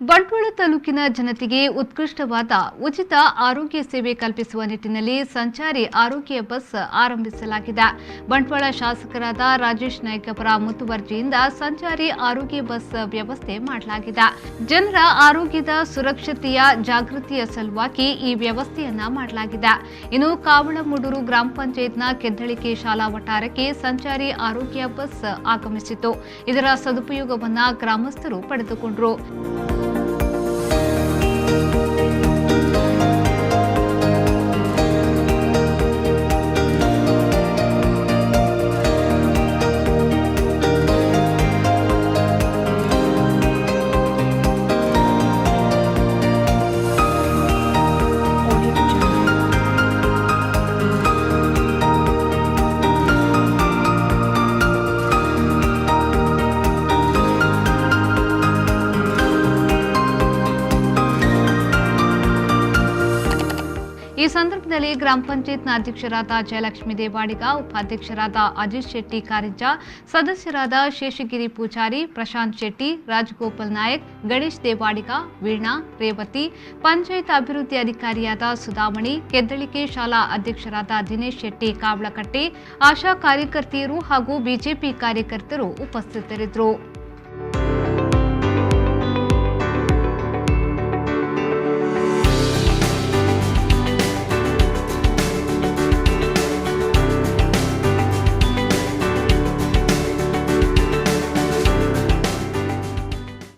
ಬಂಟ್ವಾಳ ತಾಲೂಕಿನ ಜನತೆಗೆ ಉತ್ಕೃಷ್ಟವಾದ ಉಚಿತ ಆರೋಗ್ಯ ಸೇವೆ ಕಲ್ಪಿಸುವ ನಿಟ್ಟಿನಲ್ಲಿ ಸಂಚಾರಿ ಆರೋಗ್ಯ ಬಸ್ ಆರಂಭಿಸಲಾಗಿದೆ. ಬಂಟ್ವಾಳ ಶಾಸಕರಾದ ರಾಜೇಶ್ ನಾಯ್ಕ ಅವರ ಮುತುವರ್ಜಿಯಿಂದ ಸಂಚಾರಿ ಆರೋಗ್ಯ ಬಸ್ ವ್ಯವಸ್ಥೆ ಮಾಡಲಾಗಿದೆ. ಜನರ ಆರೋಗ್ಯದ ಸುರಕ್ಷತೆಯ ಜಾಗೃತಿಯ ಸಲುವಾಗಿ ಈ ವ್ಯವಸ್ಥೆಯನ್ನ ಮಾಡಲಾಗಿದೆ. ಇನ್ನು ಕಾವಳಮೂಡೂರು ಗ್ರಾಮ ಪಂಚಾಯತ್ನ ಕೆದ್ದಳಿಕೆ ಶಾಲಾ ವಠಾರಕ್ಕೆ ಸಂಚಾರಿ ಆರೋಗ್ಯ ಬಸ್ ಆಗಮಿಸಿತು. ಇದರ ಸದುಪಯೋಗವನ್ನ ಗ್ರಾಮಸ್ಥರು ಪಡೆದುಕೊಂಡರು. ಈ ಸಂದರ್ಭದಲ್ಲಿ ಗ್ರಾಮ ಪಂಚಾಯತ್ನ ಅಧ್ಯಕ್ಷರಾದ ಜಯಲಕ್ಷ್ಮಿ ದೇವಾಡಿಗ, ಉಪಾಧ್ಯಕ್ಷರಾದ ಅಜಿತ್ ಶೆಟ್ಟಿ ಕಾರಿಂಜ, ಸದಸ್ಯರಾದ ಶೇಷಗಿರಿ ಪೂಜಾರಿ, ಪ್ರಶಾಂತ್ ಶೆಟ್ಟಿ, ರಾಜಗೋಪಾಲ್ ನಾಯಕ್, ಗಣೇಶ್ ದೇವಾಡಿಗ, ವೀಣಾ, ರೇವತಿ, ಪಂಚಾಯತ್ ಅಭಿವೃದ್ಧಿ ಅಧಿಕಾರಿಯಾದ ಸುಧಾಮಣಿ, ಕೆದ್ದಳಿಕೆ ಶಾಲಾ ಅಧ್ಯಕ್ಷರಾದ ದಿನೇಶ್ ಶೆಟ್ಟಿ ಕಾವಳಕಟ್ಟೆ, ಆಶಾ ಕಾರ್ಯಕರ್ತೆಯರು ಹಾಗೂ ಬಿಜೆಪಿ ಕಾರ್ಯಕರ್ತರು ಉಪಸ್ಥಿತರಿದ್ದರು.